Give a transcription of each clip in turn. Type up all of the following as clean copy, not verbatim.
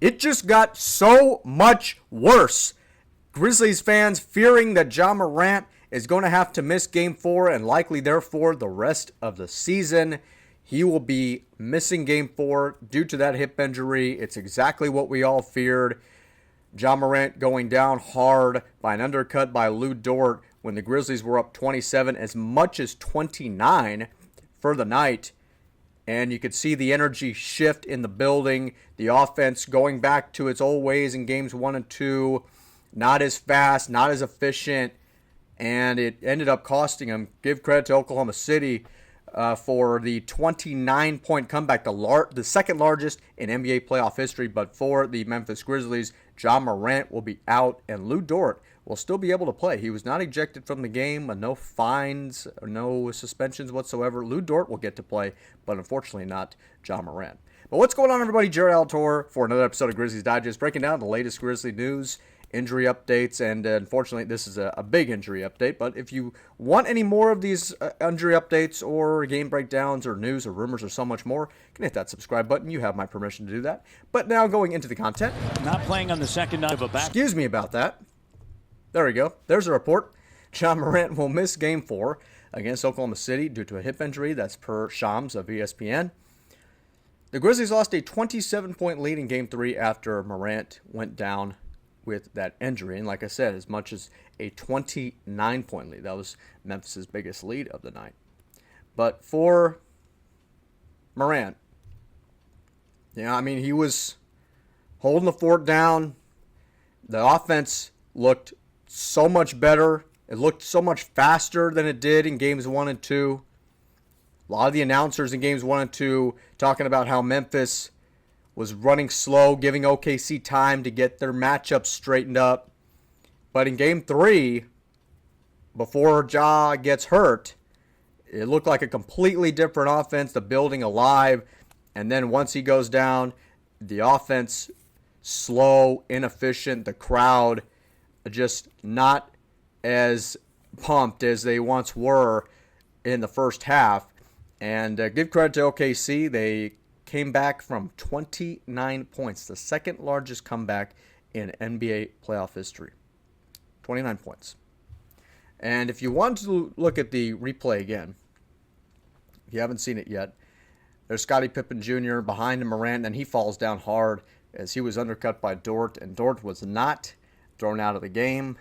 It just got so much worse. Grizzlies fans fearing that Ja Morant is going to have to miss Game 4 and likely, therefore, the rest of the season. He will be missing Game 4 due to that hip injury. It's exactly what we all feared. Ja Morant going down hard by an undercut by Lou Dort when the Grizzlies were up 27, as much as 29 for the night. And you could see the energy shift in the building. The offense going back to its old ways in games 1 and 2. Not as fast, not as efficient. And it ended up costing them. Give credit to Oklahoma City for the 29-point comeback, the second largest in NBA playoff history. But for the Memphis Grizzlies, Ja Morant will be out, and Lou Dort will still be able to play. He was not ejected from the game, no fines, no suspensions whatsoever. Lou Dort will get to play, but unfortunately not Ja Morant. But what's going on, everybody? Jared Altor for another episode of Grizzlies Digest, breaking down the latest Grizzly news, injury updates, and unfortunately this is a big injury update. But if you want any more of these injury updates or game breakdowns or news or rumors or so much more, you can hit that subscribe button. You have my permission to do that. But now going into the content. Not playing on the second night of a back. Excuse me about that. There we go. There's a report. Ja Morant will miss Game 4 against Oklahoma City due to a hip injury. That's per Shams of ESPN. The Grizzlies lost a 27-point lead in Game 3 after Morant went down with that injury. And like I said, as much as a 29-point lead. That was Memphis' biggest lead of the night. But for Morant, he was holding the fort down. The offense looked so much better. It looked so much faster than it did in games 1 and 2. A lot of the announcers in games 1 and 2 talking about how Memphis was running slow, giving OKC time to get their matchups straightened up. But in game 3, before Ja gets hurt, it looked like a completely different offense, the building alive. And then once he goes down, the offense slow, inefficient, the crowd just not as pumped as they once were in the first half. And give credit to OKC. They came back from 29 points, the second largest comeback in NBA playoff history. 29 points. And if you want to look at the replay again, if you haven't seen it yet, there's Scottie Pippen Jr. behind Morant, and he falls down hard as he was undercut by Dort, and Dort was not thrown out of the game.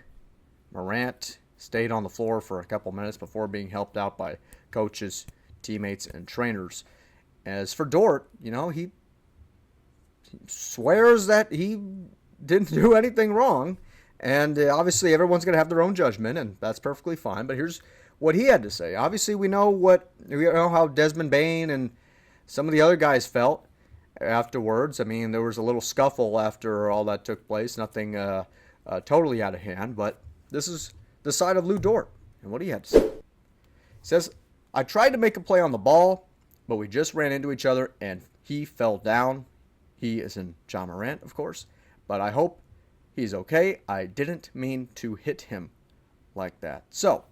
Morant stayed on the floor for a couple minutes before being helped out by coaches, teammates, and trainers. As for Dort, he swears that he didn't do anything wrong. And obviously everyone's going to have their own judgment, and that's perfectly fine. But here's what he had to say. Obviously we know how Desmond Bane and some of the other guys felt afterwards. There was a little scuffle after all that took place. Nothing totally out of hand. But this is the side of Lou Dort. And what he had to say. He says, I tried to make a play on the ball, but we just ran into each other, and he fell down. He is in Ja Morant, of course. But I hope he's okay. I didn't mean to hit him like that. So,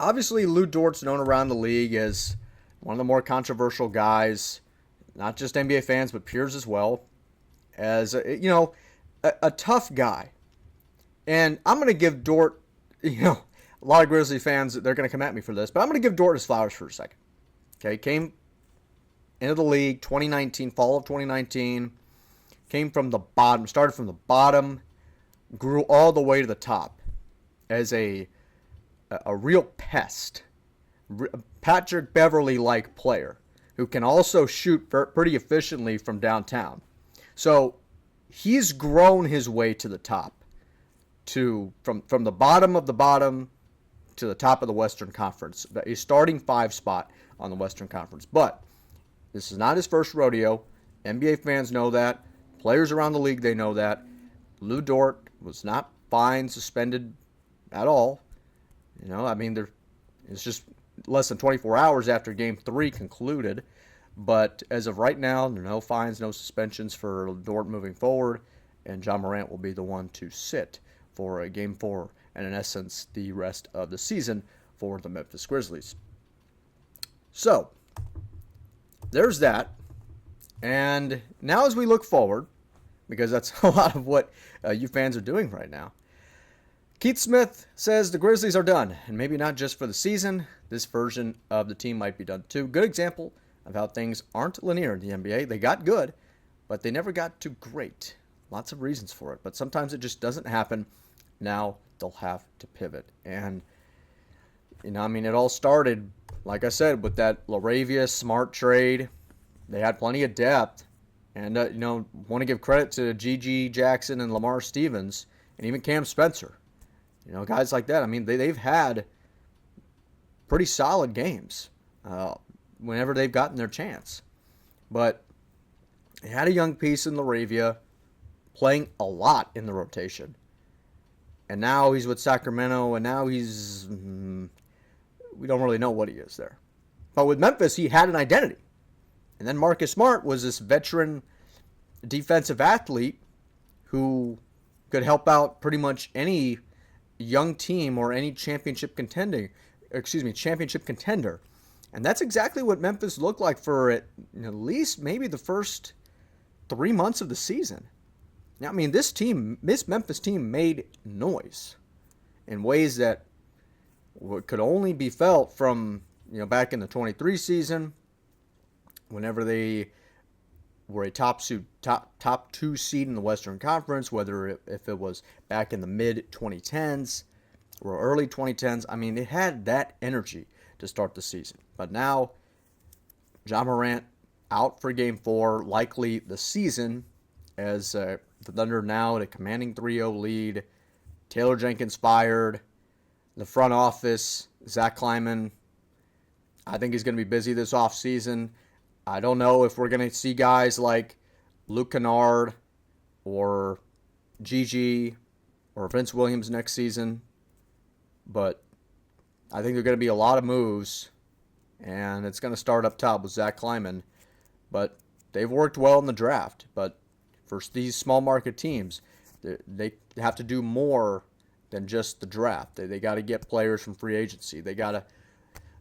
obviously, Lou Dort's known around the league as one of the more controversial guys, not just NBA fans, but peers as well, as, a tough guy. And I'm going to give Dort, a lot of Grizzly fans, they're going to come at me for this, but I'm going to give Dort his flowers for a second. Okay, came into the league fall of 2019, came from the bottom, started from the bottom, grew all the way to the top as a real pest, Patrick Beverley-like player who can also shoot pretty efficiently from downtown. So he's grown his way to the top, from the bottom of the bottom to the top of the Western Conference, a starting 5 spot on the Western Conference. But this is not his first rodeo. NBA fans know that. Players around the league, they know that. Lou Dort was not fined, suspended at all. It's just less than 24 hours after Game 3 concluded. But as of right now, there are no fines, no suspensions for Dort moving forward. And Ja Morant will be the one to sit for Game 4 and, in essence, the rest of the season for the Memphis Grizzlies. So, there's that. And now as we look forward, because that's a lot of what you fans are doing right now. Keith Smith says the Grizzlies are done, and maybe not just for the season. This version of the team might be done too. Good example of how things aren't linear in the NBA. They got good, but they never got to great. Lots of reasons for it, but sometimes it just doesn't happen. Now they'll have to pivot. And, it all started, like I said, with that LaRavia Smart trade. They had plenty of depth. And, want to give credit to Gigi Jackson and Lamar Stevens and even Cam Spencer. Guys like that. They've had pretty solid games whenever they've gotten their chance. But they had a young piece in LaRavia playing a lot in the rotation. And now he's with Sacramento, and now we don't really know what he is there. But with Memphis, he had an identity. And then Marcus Smart was this veteran defensive athlete who could help out pretty much any young team or any championship contender. And that's exactly what Memphis looked like for at least maybe the first 3 months of the season. Now, this Memphis team made noise in ways that could only be felt from, back in the 23 season, whenever they were a top 2 seed in the Western Conference, whether if it was back in the mid-2010s or early 2010s. It had that energy to start the season. But now, Ja Morant out for Game 4, likely the season, as the Thunder now at a commanding 3-0 lead. Taylor Jenkins fired. The front office, Zach Kleiman, I think he's going to be busy this offseason. I don't know if we're going to see guys like Luke Kennard or Gigi or Vince Williams next season, but I think there are going to be a lot of moves, and it's going to start up top with Zach Kleiman. But they've worked well in the draft. But for these small market teams, they have to do more than just the draft. They got to get players from free agency. They got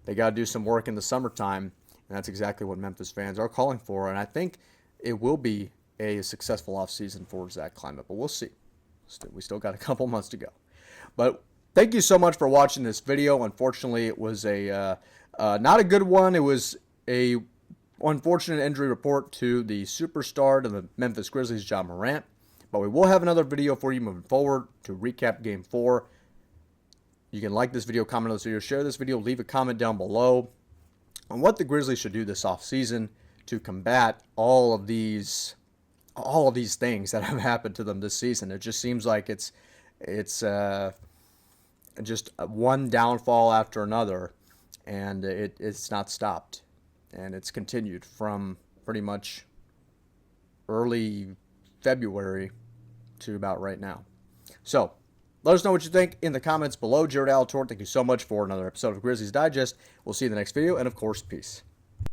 to do some work in the summertime, and that's exactly what Memphis fans are calling for. And I think it will be a successful offseason for Zach Kleiman, but we'll see. We still got a couple months to go. But thank you so much for watching this video. Unfortunately, it was not a good one. It was a unfortunate injury report to the superstar to the Memphis Grizzlies, Ja Morant. But we will have another video for you moving forward to recap Game 4. You can like this video, comment on this video, share this video, leave a comment down below on what the Grizzlies should do this offseason to combat all of these things that have happened to them this season. It just seems like it's just one downfall after another, and it's not stopped. And it's continued from pretty much early February to about right now. So, let us know what you think in the comments below. Jared Alatorre, thank you so much for another episode of Grizzlies Digest. We'll see you in the next video, and of course, peace.